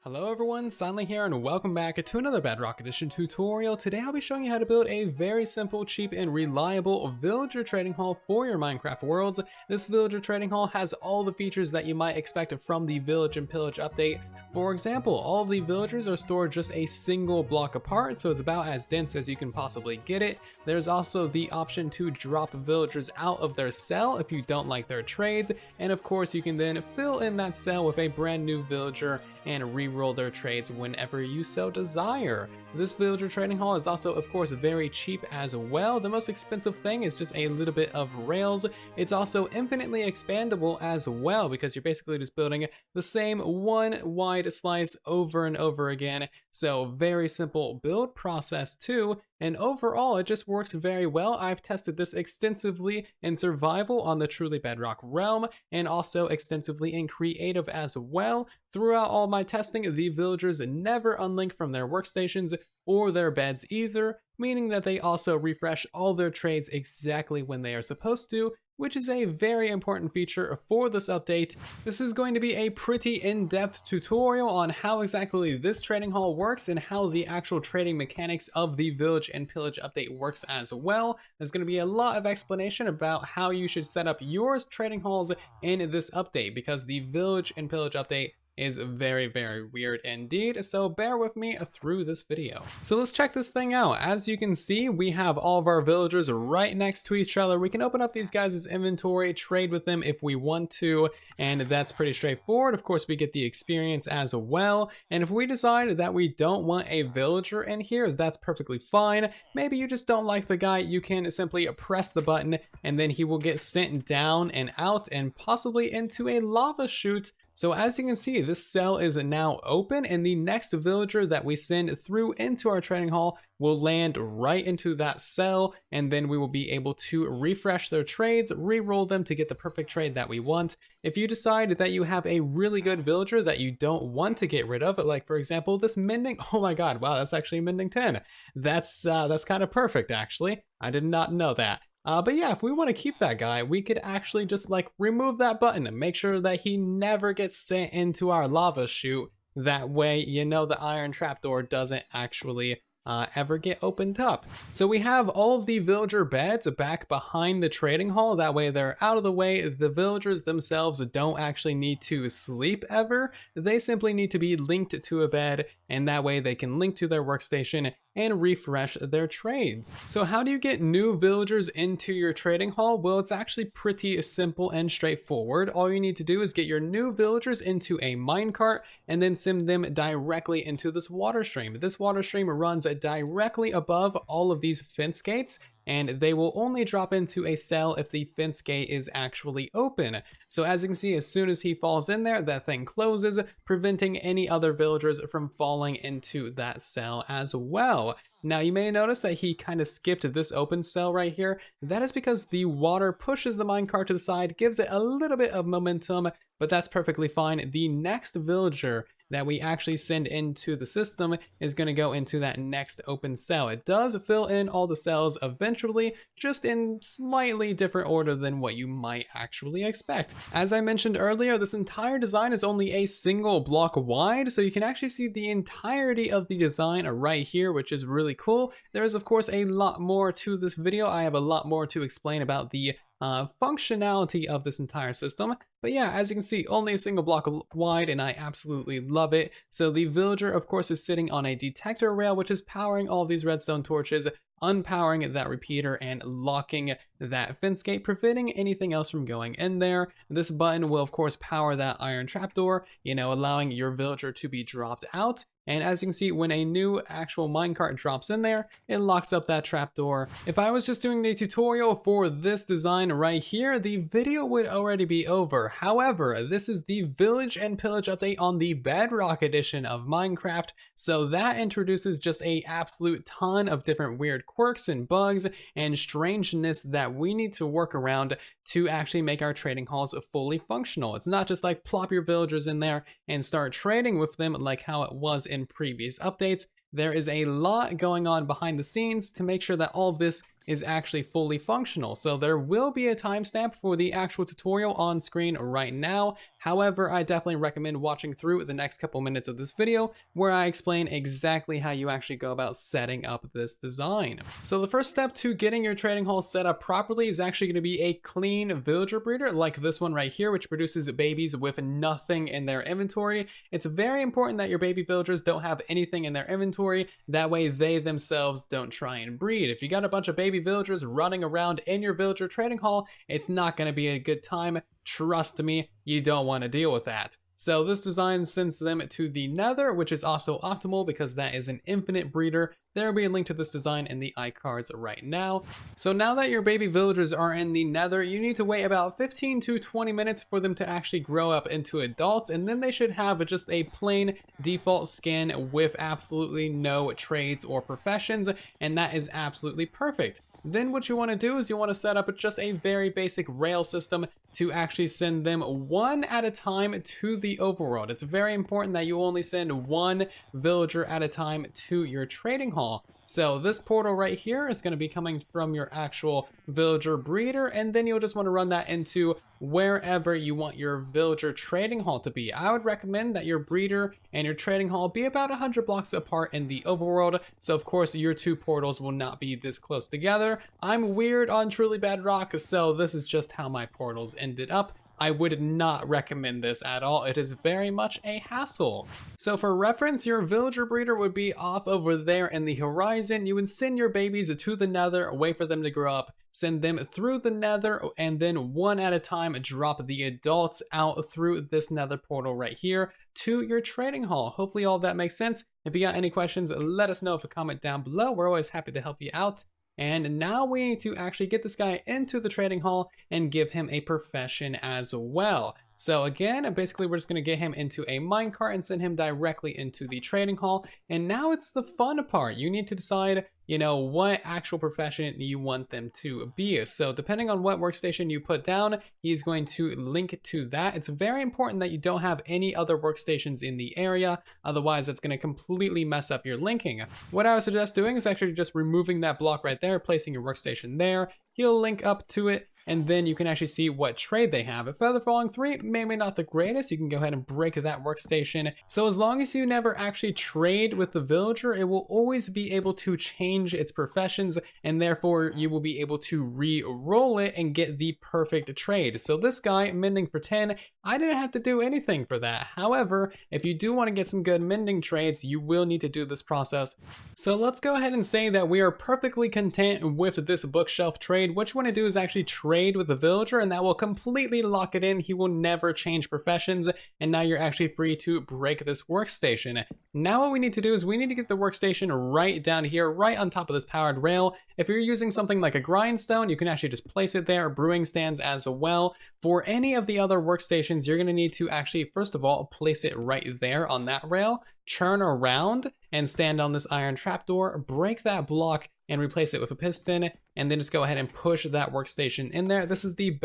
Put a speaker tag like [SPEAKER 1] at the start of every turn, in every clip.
[SPEAKER 1] Hello everyone, Silent here and welcome back to another Bedrock Edition tutorial. Today I'll be showing you how to build a very simple, cheap, and reliable villager trading hall for your Minecraft worlds. This villager trading hall has all the features that you might expect from the Village and Pillage update. For example, all of the villagers are stored just a single block apart, so it's about as dense as you can possibly get it. There's also the option to drop villagers out of their cell if you don't like their trades, and of course you can then fill in that cell with a brand new villager and re-roll their trades whenever you so desire. This villager trading hall is also of course very cheap as well. The most expensive thing is just a little bit of rails. It's also infinitely expandable as well because you're basically just building the same one wide slice over and over again. So very simple build process too. And overall, it just works very well. I've tested this extensively in survival on the truly Bedrock realm and also extensively in creative as well. Throughout all my testing, the villagers never unlink from their workstations or their beds either, meaning that they also refresh all their trades exactly when they are supposed to, which is a very important feature for this update. This is going to be a pretty in-depth tutorial on how exactly this trading hall works and how the actual trading mechanics of the Village and Pillage update works as well. There's going to be a lot of explanation about how you should set up your trading halls in this update because the Village and Pillage update is very, very weird indeed, so bear with me through this video. So let's check this thing out. As you can see, we have all of our villagers right next to each other. We can open up these guys' inventory, trade with them if we want to, and that's pretty straightforward. Of course, we get the experience as well, and if we decide that we don't want a villager in here, that's perfectly fine. Maybe you just don't like the guy, you can simply press the button, and then he will get sent down and out, and possibly into a lava chute. So as you can see, this cell is now open and the next villager that we send through into our trading hall will land right into that cell, and then we will be able to refresh their trades, re-roll them to get the perfect trade that we want. If you decide that you have a really good villager that you don't want to get rid of, like for example this mending, oh my god, wow, that's actually mending 10. That's kind of perfect actually. I did not know that. But yeah, if we want to keep that guy, we could actually just like remove that button and make sure that he never gets sent into our lava chute. That way, you know, the iron trapdoor doesn't actually ever get opened up. So we have all of the villager beds back behind the trading hall. That way they're out of the way. The villagers themselves don't actually need to sleep ever. They simply need to be linked to a bed, and that way they can link to their workstation and refresh their trades. So how do you get new villagers into your trading hall? Well, it's actually pretty simple and straightforward. All you need to do is get your new villagers into a minecart and then send them directly into this water stream. This water stream runs directly above all of these fence gates, and they will only drop into a cell if the fence gate is actually open. So as you can see, as soon as he falls in there, that thing closes, preventing any other villagers from falling into that cell as well. Now you may notice that he kind of skipped this open cell right here. That is because the water pushes the minecart to the side, gives it a little bit of momentum, but that's perfectly fine. The next villager that we actually send into the system is going to go into that next open cell. It does fill in all the cells eventually, just in slightly different order than what you might actually expect. As I mentioned earlier, this entire design is only a single block wide, so you can actually see the entirety of the design right here, which is really cool. There is of course a lot more to this video. I have a lot more to explain about the functionality of this entire system. But yeah, as you can see, only a single block wide, and I absolutely love it. So the villager, of course, is sitting on a detector rail, which is powering all of these redstone torches, unpowering that repeater and locking that fence gate, preventing anything else from going in there. This button will of course power that iron trapdoor, you know, allowing your villager to be dropped out. And as you can see, when a new actual minecart drops in there, it locks up that trapdoor. If I was just doing the tutorial for this design right here, the video would already be over. However, this is the Village and Pillage update on the Bedrock edition of Minecraft, so that introduces just a absolute ton of different weird quirks and bugs and strangeness that we need to work around to actually make our trading halls fully functional. It's not just like plop your villagers in there and start trading with them like how it was in previous updates. There is a lot going on behind the scenes to make sure that all of this is actually fully functional. So there will be a timestamp for the actual tutorial on screen right now. However, I definitely recommend watching through the next couple minutes of this video where I explain exactly how you actually go about setting up this design. So the first step to getting your trading hall set up properly is actually going to be a clean villager breeder like this one right here, which produces babies with nothing in their inventory. It's very important that your baby villagers don't have anything in their inventory. That way they themselves don't try and breed. If you got a bunch of baby villagers running around in your villager trading hall, it's not going to be a good time. Trust me, you don't want to deal with that. So this design sends them to the nether, which is also optimal because that is an infinite breeder. There will be a link to this design in the iCards right now. So now that your baby villagers are in the nether, you need to wait about 15 to 20 minutes for them to actually grow up into adults, and then they should have just a plain default skin with absolutely no trades or professions, and that is absolutely perfect. Then what you want to do is you want to set up just a very basic rail system to actually send them one at a time to the overworld. It's very important that you only send one villager at a time to your trading hall. So this portal right here is going to be coming from your actual villager breeder, and then you'll just want to run that into wherever you want your villager trading hall to be. I would recommend that your breeder and your trading hall be about 100 blocks apart in the overworld, so of course your two portals will not be this close together. I'm weird on truly Bedrock, so this is just how my portals ended up. I would not recommend this at all. It is very much a hassle. So for reference, your villager breeder would be off over there in the horizon. You would send your babies to the nether, wait for them to grow up, send them through the nether, and then one at a time drop the adults out through this nether portal right here to your trading hall. Hopefully all that makes sense. If you got any questions, let us know with a comment down below. We're always happy to help you out. And now we need to actually get this guy into the trading hall and give him a profession as well. So again, basically we're just going to get him into a minecart and send him directly into the trading hall. And now it's the fun part. You need to decide, you know, what actual profession you want them to be. So depending on what workstation you put down, he's going to link to that. It's very important that you don't have any other workstations in the area. Otherwise, it's going to completely mess up your linking. What I would suggest doing is actually just removing that block right there, placing your workstation there. He'll link up to it, and then you can actually see what trade they have. If Feather Falling 3, maybe not the greatest, you can go ahead and break that workstation. So as long as you never actually trade with the villager, it will always be able to change its professions, and therefore you will be able to re-roll it and get the perfect trade. So this guy, mending for 10, I didn't have to do anything for that. However, if you do want to get some good mending trades, you will need to do this process. So let's go ahead and say that we are perfectly content with this bookshelf trade. What you want to do is actually trade with the villager, and that will completely lock it in. He will never change professions, and now you're actually free to break this workstation. Now what we need to do is we need to get the workstation right down here, right on top of this powered rail. If you're using something like a grindstone, you can actually just place it there, brewing stands as well. For any of the other workstations, you're going to need to actually, first of all, place it right there on that rail, turn around and stand on this iron trapdoor, break that block and replace it with a piston, and then just go ahead and push that workstation in there. This is the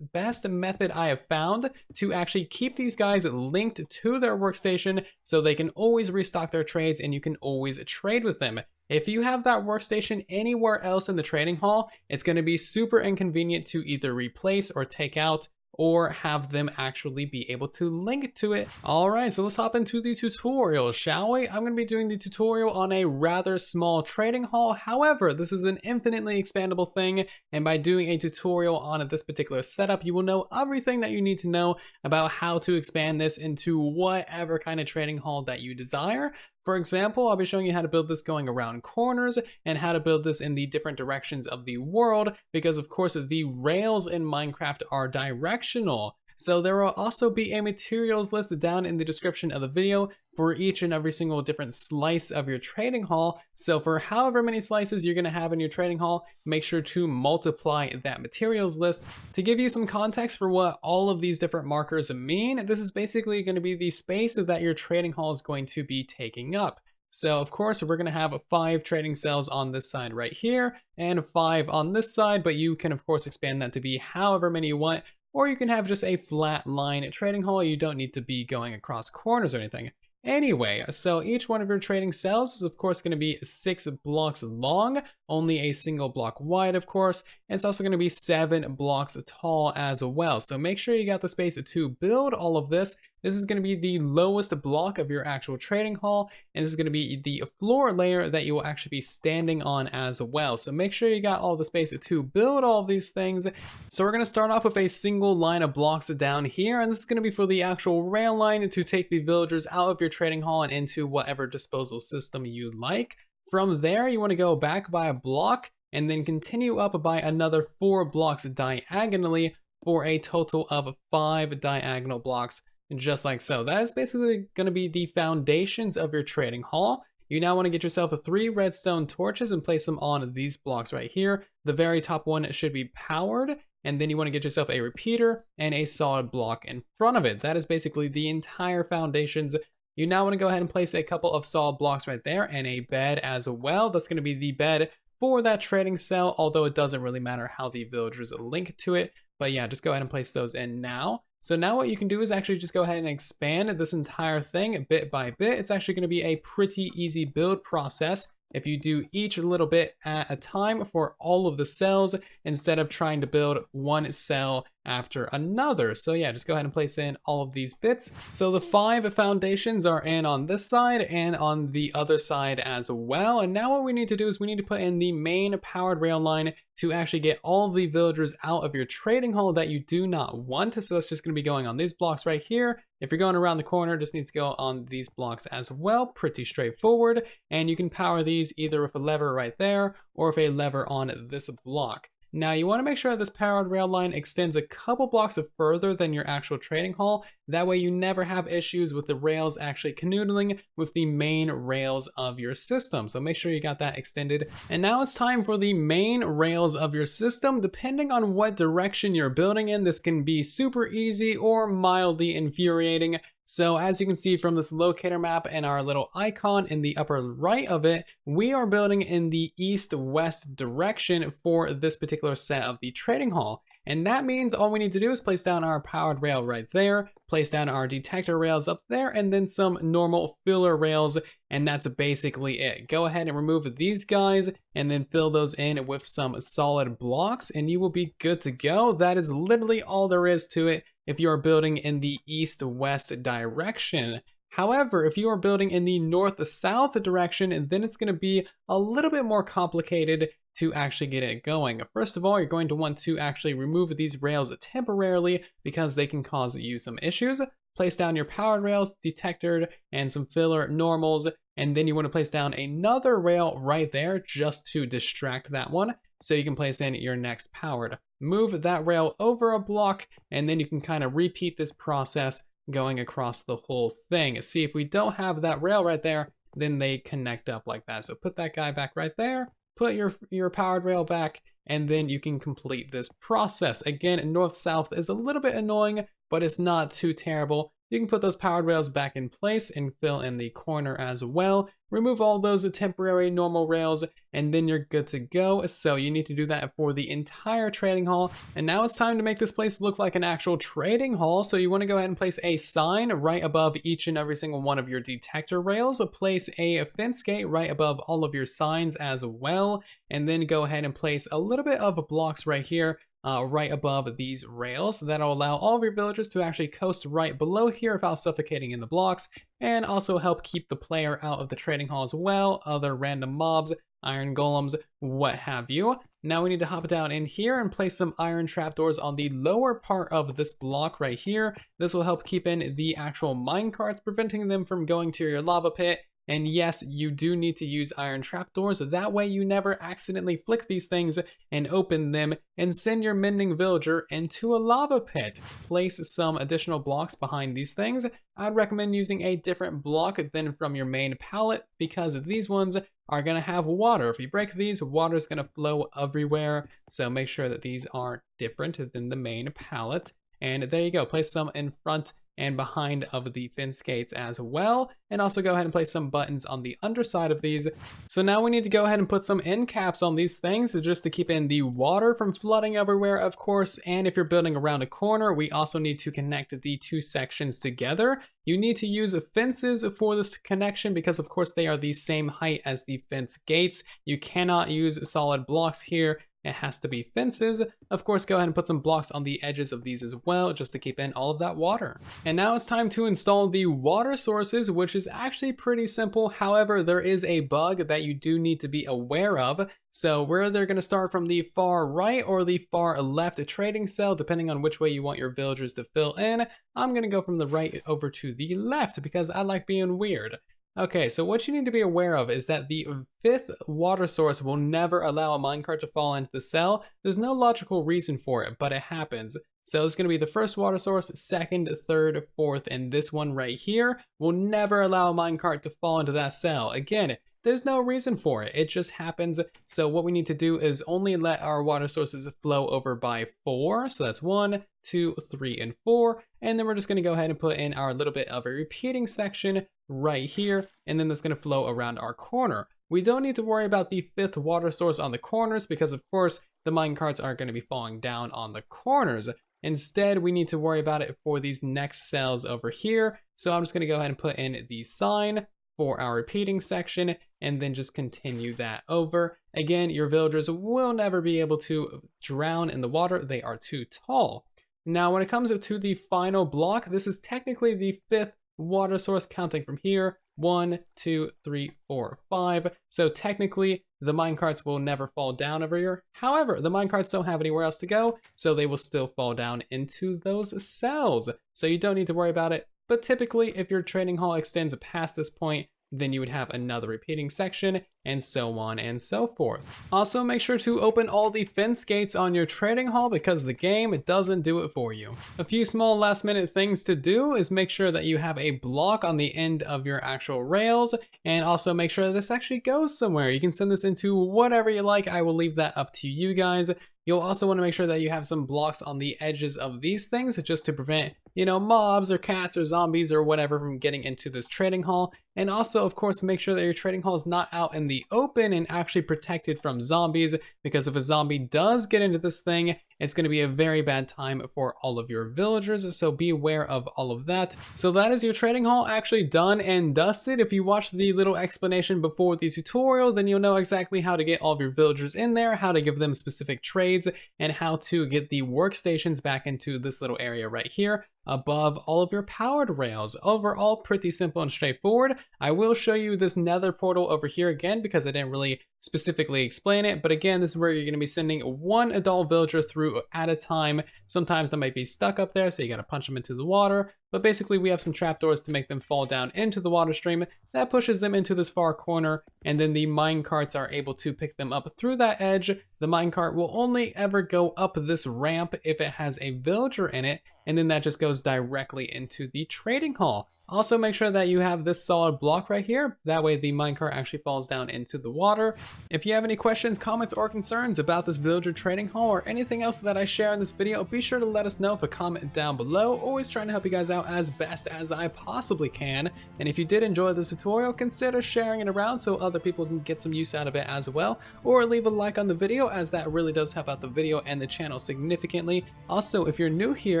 [SPEAKER 1] best method I have found to actually keep these guys linked to their workstation so they can always restock their trades and you can always trade with them. If you have that workstation anywhere else in the trading hall, it's going to be super inconvenient to either replace or take out, or have them actually be able to link to it. All right, so let's hop into the tutorial, shall we? I'm gonna be doing the tutorial on a rather small trading hall. However, this is an infinitely expandable thing, and by doing a tutorial on this particular setup, you will know everything that you need to know about how to expand this into whatever kind of trading hall that you desire. For example, I'll be showing you how to build this going around corners and how to build this in the different directions of the world, because of course the rails in Minecraft are directional. So there will also be a materials list down in the description of the video for each and every single different slice of your trading hall. So for however many slices you're going to have in your trading hall, make sure to multiply that materials list. To give you some context for what all of these different markers mean, this is basically going to be the space that your trading hall is going to be taking up. So of course, we're going to have 5 trading cells on this side right here and 5 on this side, but you can of course expand that to be however many you want, or you can have just a flat line trading hall. You don't need to be going across corners or anything. Anyway, so each one of your trading cells is of course going to be 6 blocks long, only a single block wide of course, and it's also going to be 7 blocks tall as well. So make sure you got the space to build all of this. This is going to be the lowest block of your actual trading hall, and this is going to be the floor layer that you will actually be standing on as well. So make sure you got all the space to build all of these things. So we're going to start off with a single line of blocks down here, and this is going to be for the actual rail line to take the villagers out of your trading hall and into whatever disposal system you like. From there, you want to go back by a block and then continue up by another 4 blocks diagonally for a total of 5 diagonal blocks, just like so. That is basically going to be the foundations of your trading hall. You now want to get yourself 3 redstone torches and place them on these blocks right here. The very top one should be powered, and then you want to get yourself a repeater and a solid block in front of it. That is basically the entire foundations. You now want to go ahead and place a couple of solid blocks right there and a bed as well. That's going to be the bed for that trading cell, although it doesn't really matter how the villagers link to it. But yeah, just go ahead and place those in now. So now what you can do is actually just go ahead and expand this entire thing bit by bit. It's actually going to be a pretty easy build process if you do each little bit at a time for all of the cells instead of trying to build one cell after another. So yeah, just go ahead and place in all of these bits. So the 5 foundations are in on this side and on the other side as well. And now what we need to do is we need to put in the main powered rail line to actually get all of the villagers out of your trading hall that you do not want. So that's just going to be going on these blocks right here. If you're going around the corner, it just needs to go on these blocks as well. Pretty straightforward. And you can power these either with a lever right there or with a lever on this block. Now you want to make sure this powered rail line extends a couple blocks further than your actual trading hall. That way you never have issues with the rails actually canoodling with the main rails of your system. So make sure you got that extended. And now it's time for the main rails of your system. Depending on what direction you're building in, this can be super easy or mildly infuriating. So as you can see from this locator map and our little icon in the upper right of it, we are building in the east-west direction for this particular set of the trading hall. And that means all we need to do is place down our powered rail right there, place down our detector rails up there, and then some normal filler rails, and that's basically it. Go ahead and remove these guys and then fill those in with some solid blocks and you will be good to go. That is literally all there is to it if you are building in the east-west direction. However, if you are building in the north-south direction, then it's going to be a little bit more complicated to actually get it going. First of all, you're going to want to actually remove these rails temporarily because they can cause you some issues. Place down your powered rails, detectored, and some filler normals, and then you want to place down another rail right there just to distract that one so you can place in your next powered. Move that rail over a block, and then you can kind of repeat this process going across the whole thing. See, if we don't have that rail right there, then they connect up like that. So put that guy back right there, put your powered rail back, and then you can complete this process. Again, north-south is a little bit annoying, but it's not too terrible. You can put those powered rails back in place and fill in the corner as well. Remove all those temporary normal rails, and then you're good to go. So you need to do that for the entire trading hall. And now it's time to make this place look like an actual trading hall. So you want to go ahead and place a sign right above each and every single one of your detector rails. Place a fence gate right above all of your signs as well. And then go ahead and place a little bit of blocks right here. Right above these rails. That'll allow all of your villagers to actually coast right below here without suffocating in the blocks, and also help keep the player out of the trading hall as well, other random mobs, iron golems, what have you. Now we need to hop down in here and place some iron trapdoors on the lower part of this block right here. This will help keep in the actual minecarts, preventing them from going to your lava pit. And yes, you do need to use iron trapdoors. That way you never accidentally flick these things and open them and send your mending villager into a lava pit. Place some additional blocks behind these things. I'd recommend using a different block than from your main palette because these ones are going to have water. If you break these, water is going to flow everywhere. So make sure that these are different than the main palette. And there you go, place some in front and behind of the fence gates as well, and also go ahead and place some buttons on the underside of these. So now we need to go ahead and put some end caps on these things just to keep in the water from flooding everywhere, of course. And if you're building around a corner, we also need to connect the two sections together. You need to use fences for this connection because of course they are the same height as the fence gates. You cannot use solid blocks here. It has to be fences. Of course, go ahead and put some blocks on the edges of these as well, just to keep in all of that water. And now it's time to install the water sources, which is actually pretty simple. However, there is a bug that you do need to be aware of. So we're either going to start from the far right or the far left trading cell, depending on which way you want your villagers to fill in. I'm going to go from the right over to the left because I like being weird. Okay, so what you need to be aware of is that the 5th water source will never allow a minecart to fall into the cell. There's no logical reason for it, but it happens. So it's going to be the 1st water source, 2nd, 3rd, 4th, and this one right here will never allow a minecart to fall into that cell. Again, there's no reason for it. It just happens. So what we need to do is only let our water sources flow over by 4. So that's 1, 2, 3, and 4. And then we're just going to go ahead and put in our little bit of a repeating section right here. And then that's going to flow around our corner. We don't need to worry about the 5th water source on the corners because of course the minecarts aren't going to be falling down on the corners. Instead, we need to worry about it for these next cells over here. So I'm just going to go ahead and put in the sign for our repeating section and then just continue that over. Again, your villagers will never be able to drown in the water. They are too tall. Now, when it comes to the final block, this is technically the 5th water source counting from here. 1, 2, 3, 4, 5. So technically, the minecarts will never fall down over here. However, the minecarts don't have anywhere else to go, so they will still fall down into those cells. So you don't need to worry about it. But typically, if your trading hall extends past this point, then you would have another repeating section, and so on and so forth. Also, make sure to open all the fence gates on your trading hall because the game doesn't do it for you. A few small last minute things to do is make sure that you have a block on the end of your actual rails, and also make sure this actually goes somewhere. You can send this into whatever you like. I will leave that up to you guys. You'll also want to make sure that you have some blocks on the edges of these things just to prevent, mobs or cats or zombies or whatever from getting into this trading hall. And also, of course, make sure that your trading hall is not out in the open and actually protected from zombies, because if a zombie does get into this thing, it's going to be a very bad time for all of your villagers, so be aware of all of that. So that is your trading hall actually done and dusted. If you watched the little explanation before the tutorial, then you'll know exactly how to get all of your villagers in there, how to give them specific trades, and how to get the workstations back into this little area right here above all of your powered rails. Overall, pretty simple and straightforward. I will show you this nether portal over here again because I didn't really specifically explain it, but again, this is where you're going to be sending one adult villager through at a time. Sometimes they might be stuck up there, so you got to punch them into the water, but basically we have some trapdoors to make them fall down into the water stream. That pushes them into this far corner, and then the mine carts are able to pick them up through that edge. The minecart will only ever go up this ramp if it has a villager in it, and then that just goes directly into the trading hall. Also, make sure that you have this solid block right here. That way the minecart actually falls down into the water. If you have any questions, comments, or concerns about this villager trading hall or anything else that I share in this video, be sure to let us know with a comment down below. Always trying to help you guys out as best as I possibly can. And if you did enjoy this tutorial, consider sharing it around so other people can get some use out of it as well. Or leave a like on the video, as that really does help out the video and the channel significantly. Also, if you're new here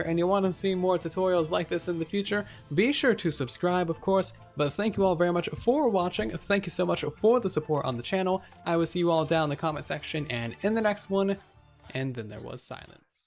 [SPEAKER 1] and you want to see more tutorials like this in the future, be sure to subscribe, of course. But thank you all very much for watching. Thank you so much for the support on the channel. I will see you all down in the comment section and in the next one. And then there was silence.